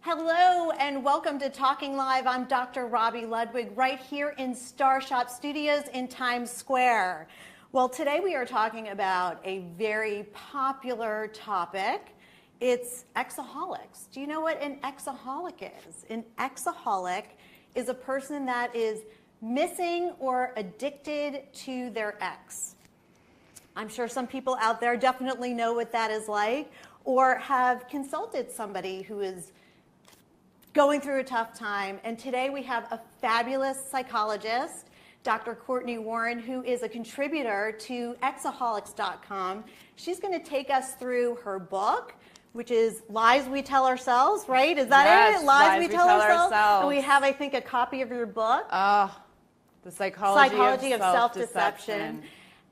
Hello and welcome to Talking Live. I'm Dr. Robi Ludwig right here in Star Shop Studios in Times Square. Well, today we are talking about a very popular topic. It's exaholics. Do you know what an exaholic is? An exaholic is a person that is missing or addicted to their ex. I'm sure some people out there definitely know what that is like or have consulted somebody who is going through a tough time. And today we have a fabulous psychologist, Dr. Cortney Warren, who is a contributor to exaholics.com. She's going to take us through her book, which is Lies We Tell Ourselves, right? Is that Yes, it? Lies We Tell Ourselves. And we have, I think, a copy of your book. The Psychology of Self-Deception.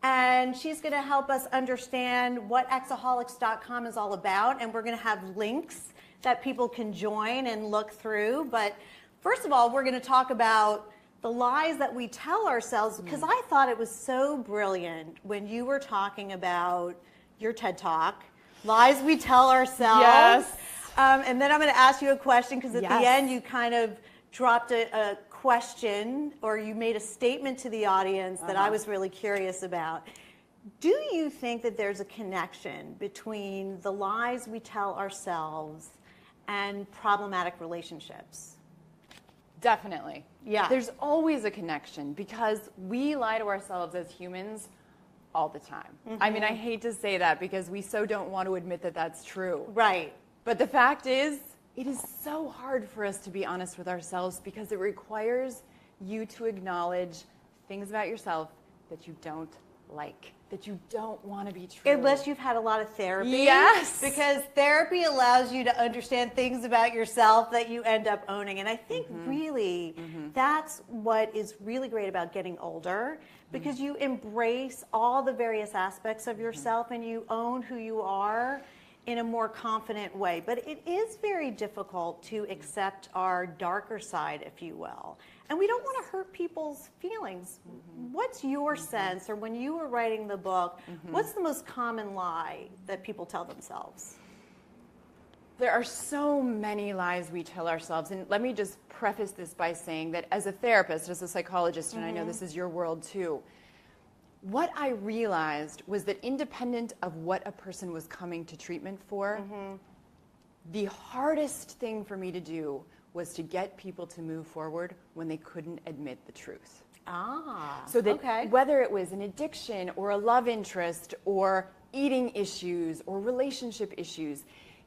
And she's going to help us understand what exaholics.com is all about. And we're going to have links that people can join and look through. But first of all, we're going to talk about the lies that we tell ourselves, because I thought it was so brilliant when you were talking about your TED Talk, Lies We Tell Ourselves. Yes. And then I'm going to ask you a question, because at the end you kind of dropped a question, or you made a statement to the audience that I was really curious about. Do you think that there's a connection between the lies we tell ourselves and problematic relationships? Definitely. Yeah. There's always a connection because we lie to ourselves as humans all the time. I mean, I hate to say that because we so don't want to admit that that's true. Right. But the fact is, it is so hard for us to be honest with ourselves because it requires you to acknowledge things about yourself that you don't like, that you don't want to be true. Unless you've had a lot of therapy. Yes. Because therapy allows you to understand things about yourself that you end up owning. And I think really that's what is really great about getting older, because you embrace all the various aspects of yourself and you own who you are in a more confident way. But it is very difficult to accept our darker side, if you will. And we don't want to hurt people's feelings. What's your sense, or when you were writing the book, what's the most common lie that people tell themselves? There are so many lies we tell ourselves. And let me just preface this by saying that as a therapist, as a psychologist, and I know this is your world too, what I realized was that independent of what a person was coming to treatment for, the hardest thing for me to do was to get people to move forward when they couldn't admit the truth. So that whether it was an addiction or a love interest or eating issues or relationship issues,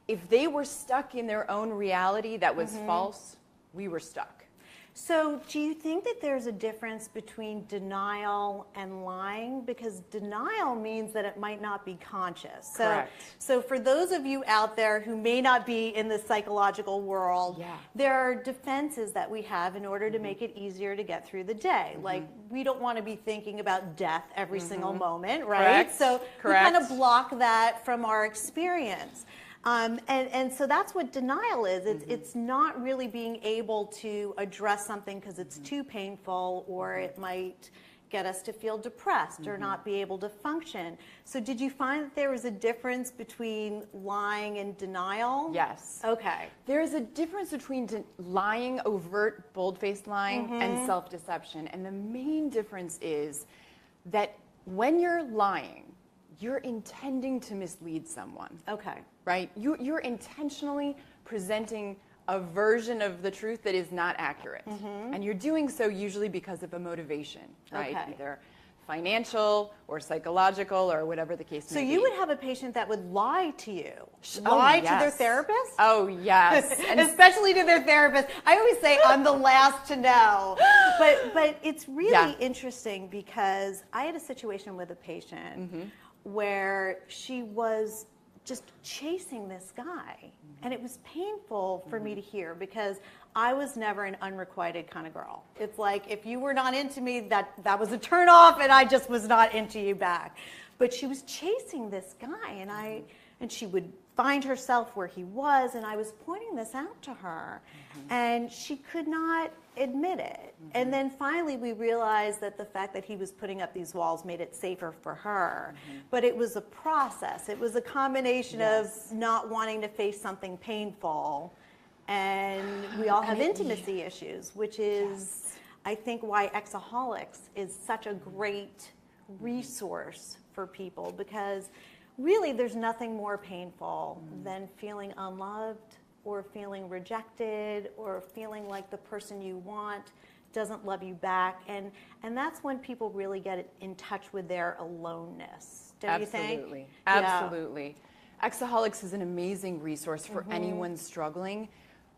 if they were stuck in their own reality that was false, we were stuck. So do you think that there's a difference between denial and lying? Because denial means that it might not be conscious. Correct. So for those of you out there who may not be in the psychological world, there are defenses that we have in order to make it easier to get through the day. Like, we don't want to be thinking about death every single moment, right? Correct. So we kind of block that from our experience. And so that's what denial is. It's not really being able to address something because it's too painful, or it might get us to feel depressed or not be able to function. So did you find that there was a difference between lying and denial? Yes. Okay. There is a difference between lying, overt, bold-faced lying, and self-deception. And the main difference is that when you're lying, you're intending to mislead someone. Okay. Right? You're intentionally presenting a version of the truth that is not accurate. And you're doing so usually because of a motivation, right? Okay. Either financial or psychological or whatever the case may be. So you would have a patient that would lie to you? Lie to their therapist? Oh, yes. And especially to their therapist. I always say I'm the last to know. But it's really interesting, because I had a situation with a patient where she was just chasing this guy. And it was painful for me to hear, because I was never an unrequited kind of girl. It's like, if you were not into me, that was a turn off, and I just was not into you back. But she was chasing this guy, and she would find herself where he was, and I was pointing this out to her, and she could not admit it. And then finally we realized that the fact that he was putting up these walls made it safer for her. But it was a process. It was a combination of not wanting to face something painful And we all have intimacy issues, which is, I think, why Exaholics is such a great resource for people, because really there's nothing more painful than feeling unloved or feeling rejected or feeling like the person you want doesn't love you back. And that's when people really get in touch with their aloneness. Don't you think? Absolutely. Absolutely. Exaholics is an amazing resource for anyone struggling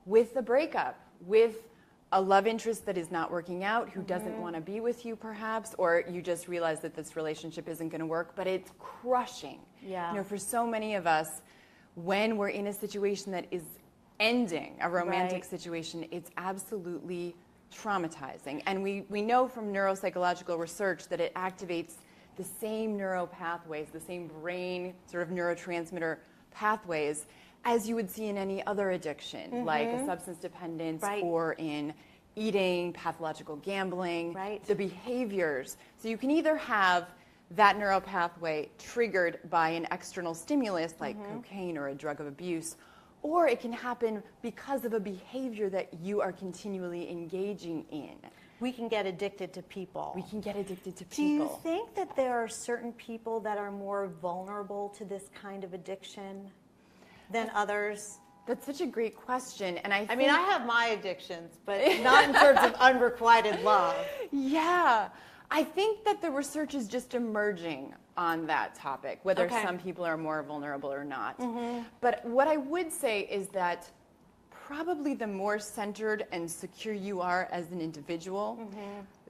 with the breakup, with a love interest that is not working out, who doesn't want to be with you perhaps, or you just realize that this relationship isn't going to work, but it's crushing. Yeah. You know, for so many of us, when we're in a situation that is ending, a romantic situation, it's absolutely traumatizing. And we know from neuropsychological research that it activates the same neural pathways, the same brain sort of neurotransmitter pathways as you would see in any other addiction, like a substance dependence or in eating, pathological gambling, the behaviors. So you can either have that neural pathway triggered by an external stimulus like cocaine or a drug of abuse, or it can happen because of a behavior that you are continually engaging in. We can get addicted to people. We can get addicted to people. Do you think that there are certain people that are more vulnerable to this kind of addiction than others? That's such a great question. And I mean, I have my addictions, but not in terms of unrequited love. Yeah. I think that the research is just emerging on that topic, whether some people are more vulnerable or not. But what I would say is that probably the more centered and secure you are as an individual,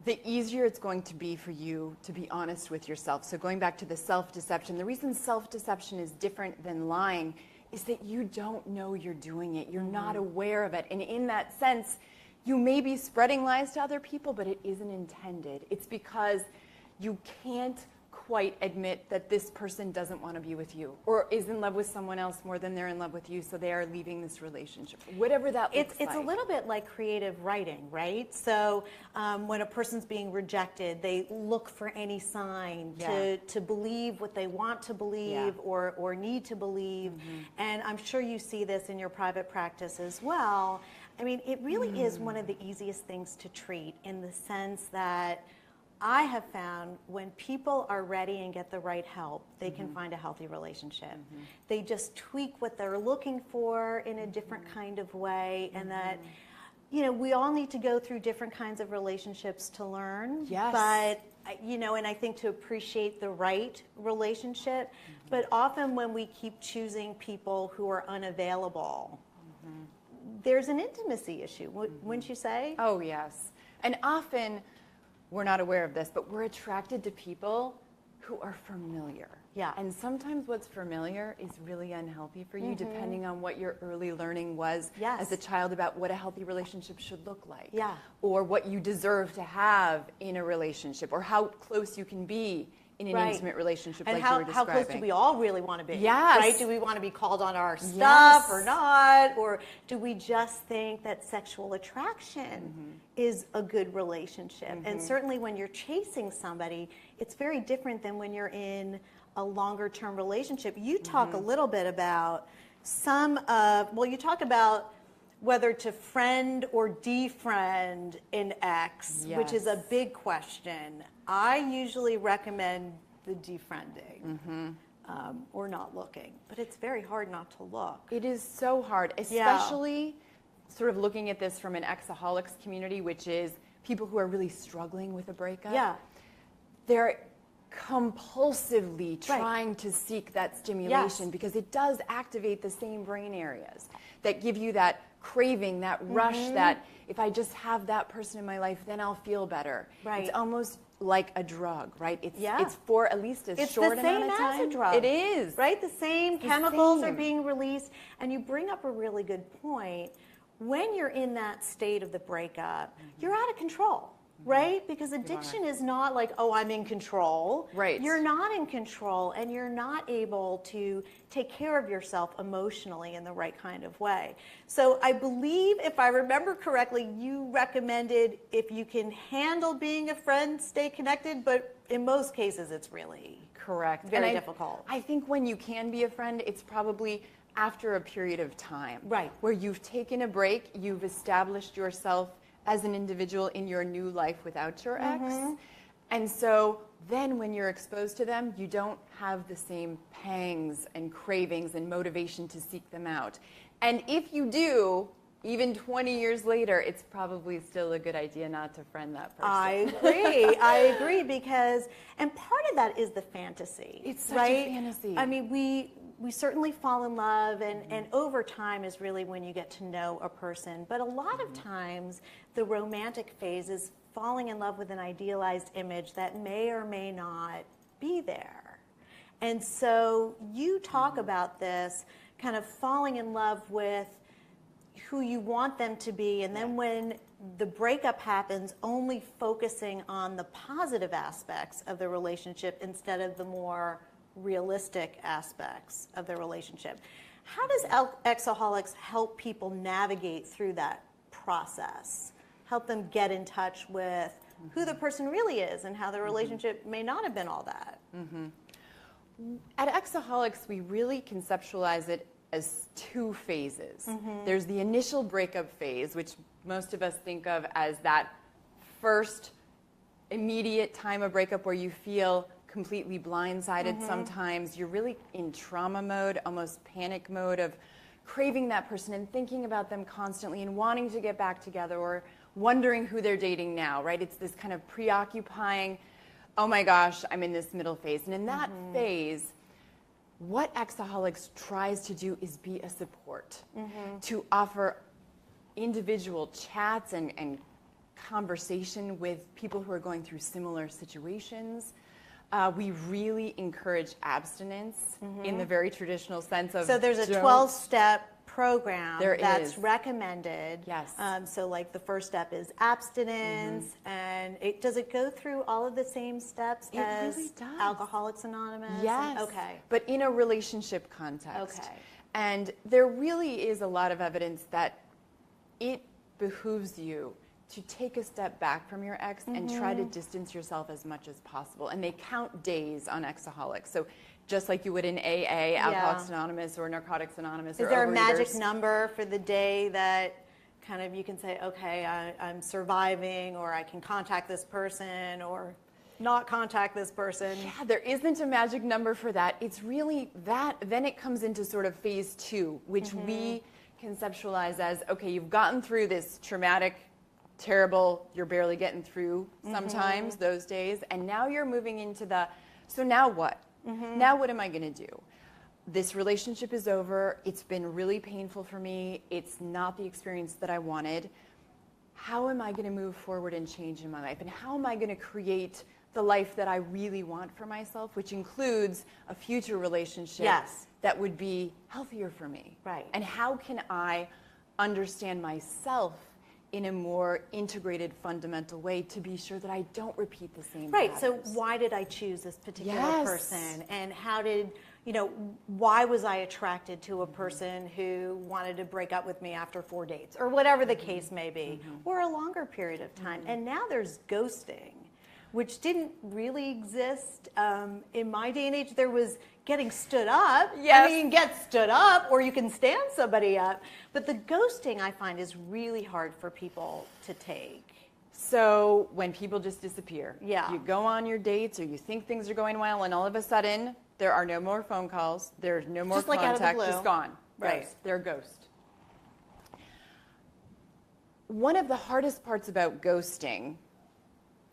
the easier it's going to be for you to be honest with yourself. So going back to the self-deception, the reason self-deception is different than lying is that you don't know you're doing it. You're not aware of it. And in that sense, you may be spreading lies to other people, but it isn't intended. It's because you can't quite admit that this person doesn't want to be with you or is in love with someone else more than they're in love with you, so they are leaving this relationship. Whatever that looks like. It's a little bit like creative writing, right? So when a person's being rejected, they look for any sign to believe what they want to believe or need to believe. And I'm sure you see this in your private practice as well. I mean, it really is one of the easiest things to treat, in the sense that I have found when people are ready and get the right help, they can find a healthy relationship. They just tweak what they're looking for in a different kind of way, and that, you know, we all need to go through different kinds of relationships to learn. Yes. But, you know, and I think to appreciate the right relationship, but often when we keep choosing people who are unavailable, there's an intimacy issue, wouldn't you say? Oh, yes. And often, we're not aware of this, but we're attracted to people who are familiar. Yeah. And sometimes what's familiar is really unhealthy for you, depending on what your early learning was as a child about what a healthy relationship should look like. Yeah. Or what you deserve to have in a relationship, or how close you can be in an intimate relationship, and like you were describing. How close do we all really want to be? Yes. Right? Do we want to be called on our stuff or not? Or do we just think that sexual attraction is a good relationship? And certainly when you're chasing somebody, it's very different than when you're in a longer term relationship. You talk a little bit about you talk about whether to friend or defriend an ex, which is a big question. I usually recommend the defriending or not looking, but it's very hard not to look. It is so hard, especially sort of looking at this from an exaholics community, which is people who are really struggling with a breakup. Yeah. They're compulsively trying to seek that stimulation because it does activate the same brain areas that give you that craving, that rush, that if I just have that person in my life, then I'll feel better. Right. It's almost like a drug, right? It's for at least a short amount of time. It's the same as a drug. It is. Right? The same chemicals are being released. And you bring up a really good point. When you're in that state of the breakup, you're out of control. Right? Because addiction is not like, oh, I'm in control. Right. You're not in control, and you're not able to take care of yourself emotionally in the right kind of way. So I believe, if I remember correctly, you recommended if you can handle being a friend, stay connected, but in most cases it's really correct. Very difficult. I think when you can be a friend, it's probably after a period of time. Right. Where you've taken a break, you've established yourself as an individual in your new life without your ex. And so then when you're exposed to them, you don't have the same pangs and cravings and motivation to seek them out. And if you do, even 20 years later, it's probably still a good idea not to friend that person. I agree because, and part of that is the fantasy. It's such right? a fantasy. I mean, we certainly fall in love, and over time is really when you get to know a person. But a lot of times, the romantic phase is falling in love with an idealized image that may or may not be there. And so you talk about this kind of falling in love with who you want them to be, and then when the breakup happens, only focusing on the positive aspects of the relationship instead of the more realistic aspects of the relationship. How does Exaholics help people navigate through that process? Help them get in touch with who the person really is and how the relationship may not have been all that. At Exaholics, we really conceptualize it as two phases. There's the initial breakup phase, which most of us think of as that first immediate time of breakup where you feel completely blindsided sometimes. You're really in trauma mode, almost panic mode of craving that person and thinking about them constantly and wanting to get back together or wondering who they're dating now, right? It's this kind of preoccupying, oh my gosh, I'm in this middle phase. And in that phase, what Exaholics tries to do is be a support, to offer individual chats and conversation with people who are going through similar situations. We really encourage abstinence in the very traditional sense of. So there's a 12-step program that's is. recommended. Yes. So like the first step is abstinence, and does it go through all of the same steps as really does. Alcoholics Anonymous? Yes. Okay. But in a relationship context. Okay. And there really is a lot of evidence that it behooves you to take a step back from your ex and try to distance yourself as much as possible. And they count days on Exaholics. So just like you would in AA, Alcoholics Anonymous, or Narcotics Anonymous, is there a magic number for the day that kind of you can say, okay, I'm surviving, or I can contact this person, or not contact this person? Yeah, there isn't a magic number for that. It's really that. Then it comes into sort of phase 2, which we conceptualize as, okay, you've gotten through this traumatic, terrible, you're barely getting through sometimes those days, and now you're moving into the, so now what? Now what am I going to do? This relationship is over. It's been really painful for me. It's not the experience that I wanted. How am I going to move forward and change in my life? And how am I going to create the life that I really want for myself, which includes a future relationship that would be healthier for me? Right. And how can I understand myself in a more integrated, fundamental way to be sure that I don't repeat the same patterns. So why did I choose this particular person? And how did, why was I attracted to a person who wanted to break up with me after 4 dates, or whatever the case may be, or a longer period of time? And now there's ghosting, which didn't really exist. In my day and age, there was getting stood up. Yes. I mean, you can get stood up, or you can stand somebody up. But the ghosting, I find, is really hard for people to take. So when people just disappear, Yeah. you go on your dates, or you think things are going well, and all of a sudden, there are no more phone calls, there's no more Just like out of the contact, blue. just gone. Right. Ghost. They're a ghost. One of the hardest parts about ghosting,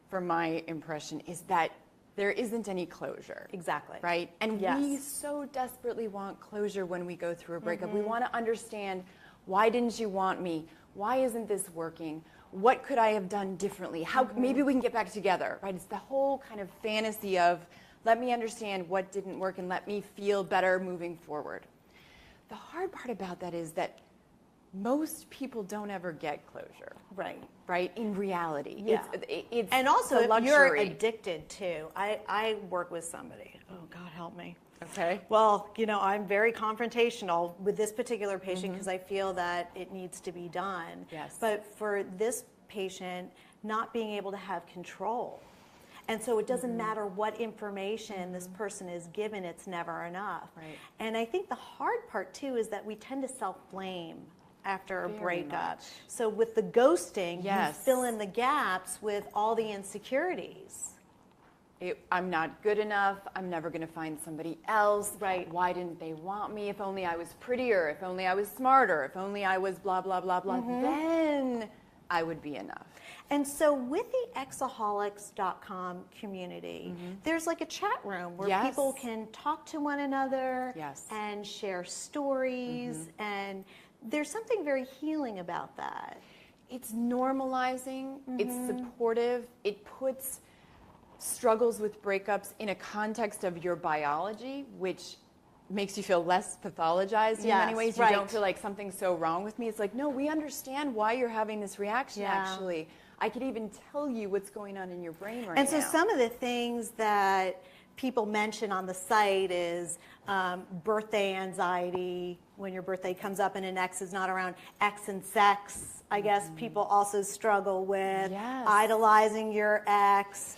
from my impression, is that there isn't any closure. Exactly. Right? And Yes. we so desperately want closure when we go through a breakup. We want to understand, why didn't you want me? Why isn't this working? What could I have done differently? How maybe we can get back together, right? It's the whole kind of fantasy of, let me understand what didn't work and let me feel better moving forward. The hard part about that is that most people don't ever get closure. Right. Right? In reality. Yeah. It's And also, a if luxury. you're addicted too, I work with somebody. Oh, God help me. Okay. Well, I'm very confrontational with this particular patient because I feel that it needs to be done. Yes. But for this patient, not being able to have control. And so it doesn't matter what information this person is given, it's never enough. Right. And I think the hard part too is that we tend to self-blame after a Very breakup. much. So with the ghosting, Yes. you fill in the gaps with all the insecurities. I'm not good enough. I'm never going to find somebody else. Right. Why didn't they want me? If only I was prettier. If only I was smarter. If only I was blah, blah, blah, blah. Then I would be enough. And so with the Exaholics.com community, there's like a chat room where Yes. people can talk to one another Yes. and share stories. And there's something very healing about that. It's normalizing. It's supportive. It puts struggles with breakups in a context of your biology, which makes you feel less pathologized in many Yes, ways. You don't feel like something's so wrong with me. It's like, no, we understand why you're having this reaction, actually. I could even tell you what's going on in your brain right now. And so some of the things that people mention on the site is birthday anxiety, when your birthday comes up and an ex is not around, ex and sex. I guess people also struggle with idolizing your ex,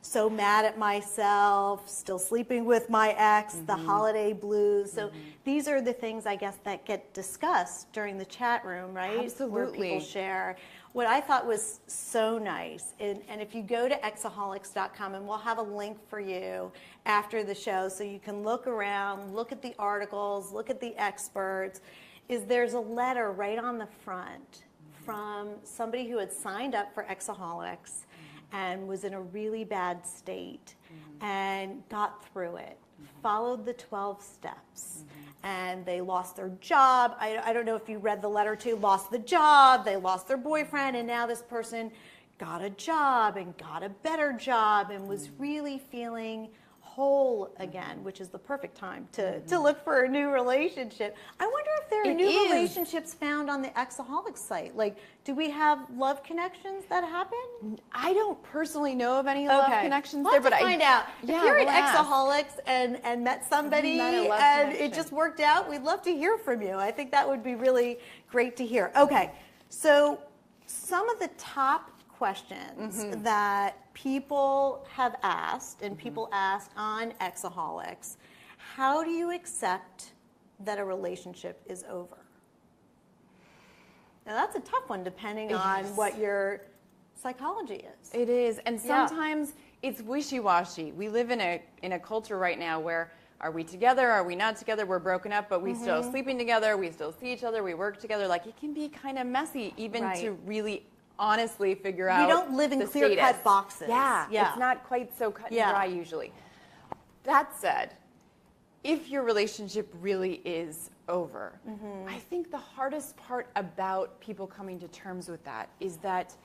so mad at myself, still sleeping with my ex, the holiday blues. So these are the things, I guess, that get discussed during the chat room, right? Where Absolutely. people share. What I thought was so nice, and if you go to Exaholics.com, and we'll have a link for you after the show so you can look around, look at the articles, look at the experts, is there's a letter right on the front from somebody who had signed up for Exaholics and was in a really bad state and got through it, followed the 12 steps. And they lost their job. I don't know if you read the letter too, lost the job, they lost their boyfriend, and now this person got a job and got a better job and was really feeling whole again, which is the perfect time to look for a new relationship. I wonder if there are new relationships found on the Exaholics site. Like, do we have love connections that happen? I don't personally know of any love connections We'll there, have but to find out. If you're we'll at ask. Exaholics and met somebody and it just worked out, we'd love to hear from you. I think that would be really great to hear. Okay, so some of the top questions that people have asked and people ask on Exaholics: how do you accept that a relationship is over? Now that's a tough one depending on what your psychology is. It is, and sometimes it's wishy-washy. We live in a culture right now where, are we together, are we not together, we're broken up, but we still sleeping together, we still see each other, we work together. Like, it can be kind of messy even to really honestly figure out. We don't live in clear-cut boxes. Yeah, it's not quite so cut and dry usually. That said, if your relationship really is over, I think the hardest part about people coming to terms with that is that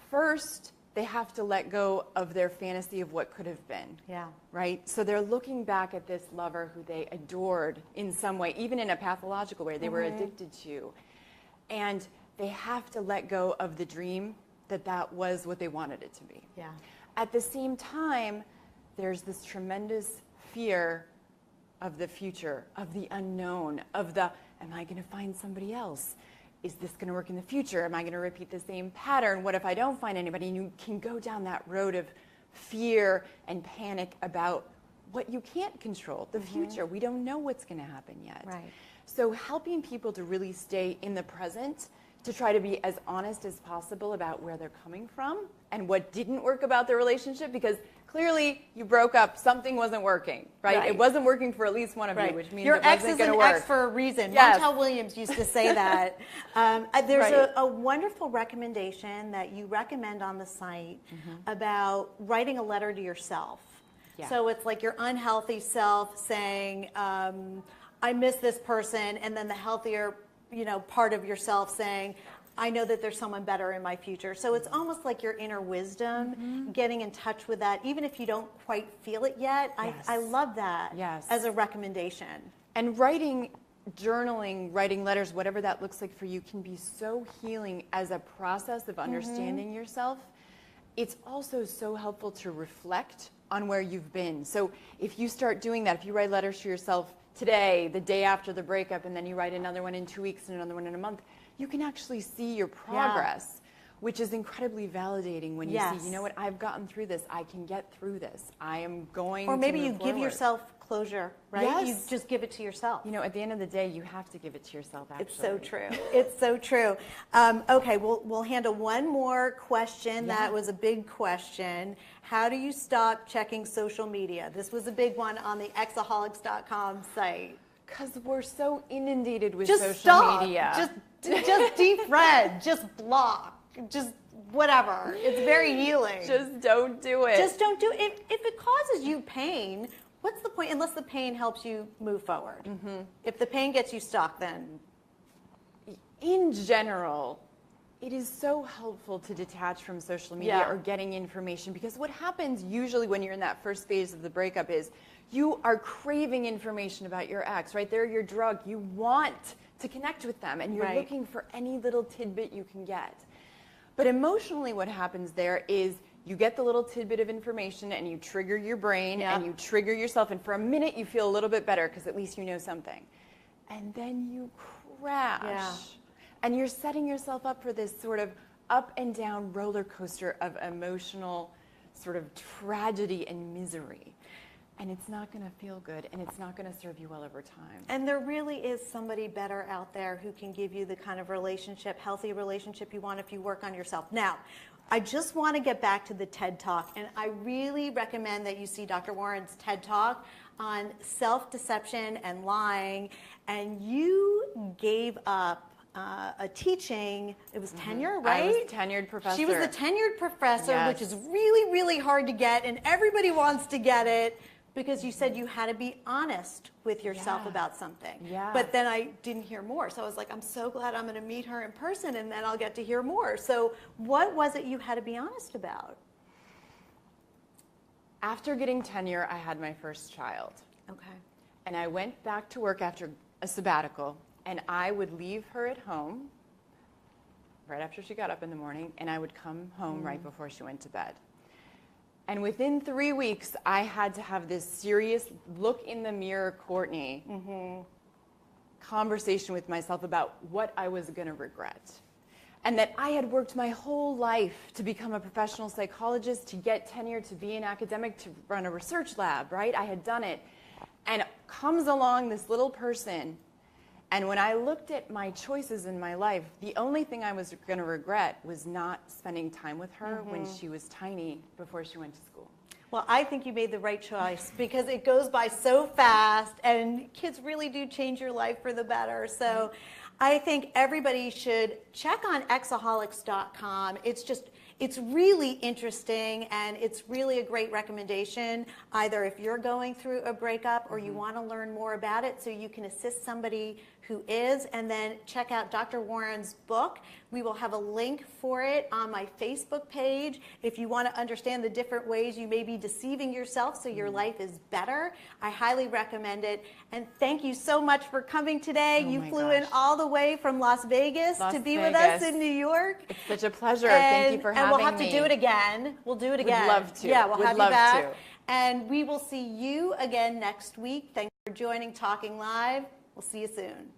first, they have to let go of their fantasy of what could have been. Yeah. Right? So they're looking back at this lover who they adored in some way, even in a pathological way they were addicted to. And they have to let go of the dream that that was what they wanted it to be. Yeah. At the same time, there's this tremendous fear of the future, of the unknown, of the, am I going to find somebody else? Is this going to work in the future? Am I going to repeat the same pattern? What if I don't find anybody? And you can go down that road of fear and panic about what you can't control, the future. We don't know what's going to happen yet. Right. So helping people to really stay in the present, to try to be as honest as possible about where they're coming from and what didn't work about their relationship, because clearly you broke up, something wasn't working, right? It wasn't working for at least one of you, which means your it ex wasn't is going to an work. ex for a reason. Yes. Montel Williams used to say that. There's a wonderful recommendation that you recommend on the site about writing a letter to yourself. Yeah. So it's like your unhealthy self saying, I miss this person, and then the healthier part of yourself saying, I know that there's someone better in my future. So it's almost like your inner wisdom, getting in touch with that, even if you don't quite feel it yet. I love that as a recommendation. And writing, journaling, writing letters, whatever that looks like for you, can be so healing as a process of understanding yourself. It's also so helpful to reflect on where you've been. So if you start doing that, if you write letters to yourself today, the day after the breakup, and then you write another one in 2 weeks and another one in a month, you can actually see your progress. which is incredibly validating when you Yes. see, you know what, I've gotten through this. I can get through this. I am going Or maybe to you move give forward. yourself closure, right? Yes. You just give it to yourself. You know, at the end of the day, you have to give it to yourself, actually. It's so true. It's so true. Okay, we'll handle one more question. Yeah. That was a big question. How do you stop checking social media? This was a big one on the exaholics.com site. Because we're so inundated with Just social stop. media. Just defriend. Just block. Just whatever. It's very healing. Just don't do it. Just don't do it. If it causes you pain, what's the point? Unless the pain helps you move forward. Mm-hmm. If the pain gets you stuck, then in general, it is so helpful to detach from social media Yeah. or getting information, because what happens usually when you're in that first phase of the breakup is you are craving information about your ex, right? They're your drug. You want to connect with them, and you're Right. looking for any little tidbit you can get. But emotionally, what happens there is you get the little tidbit of information and you trigger your brain Yeah. and you trigger yourself, and for a minute you feel a little bit better because at least you know something. And then you crash. Yeah. And you're setting yourself up for this sort of up and down roller coaster of emotional sort of tragedy and misery. And it's not going to feel good, and it's not going to serve you well over time. And there really is somebody better out there who can give you the kind of relationship, healthy relationship you want if you work on yourself. Now, I just want to get back to the TED Talk, and I really recommend that you see Dr. Warren's TED Talk on self-deception and lying. And you gave up a teaching, it was tenure, right? I was a tenured professor. She was the tenured professor, Yes. which is really, really hard to get, and everybody wants to get it. Because you said you had to be honest with yourself Yeah. about something. Yeah. But then I didn't hear more. So I was like, I'm so glad I'm going to meet her in person, and then I'll get to hear more. So what was it you had to be honest about? After getting tenure, I had my first child. Okay. And I went back to work after a sabbatical, and I would leave her at home right after she got up in the morning, and I would come home right before she went to bed. And within 3 weeks, I had to have this serious look in the mirror, Cortney, conversation with myself about what I was going to regret. And that I had worked my whole life to become a professional psychologist, to get tenure, to be an academic, to run a research lab, right? I had done it. And comes along this little person, and when I looked at my choices in my life, the only thing I was going to regret was not spending time with her when she was tiny before she went to school. Well, I think you made the right choice because it goes by so fast, and kids really do change your life for the better. So I think everybody should check on exaholics.com. It's really interesting, and it's really a great recommendation, either if you're going through a breakup or you want to learn more about it so you can assist somebody who is, and then check out Dr. Warren's book. We will have a link for it on my Facebook page. If you want to understand the different ways you may be deceiving yourself so your life is better, I highly recommend it. And thank you so much for coming today. Oh you my flew in gosh. all the way from Las Vegas to be with us in New York. It's such a pleasure. Thank you for having me. And we'll have to do it again. We'll do it again. Would love to. Yeah, we'll Would have love you back. to. And we will see you again next week. Thanks for joining Talking Live. We'll see you soon.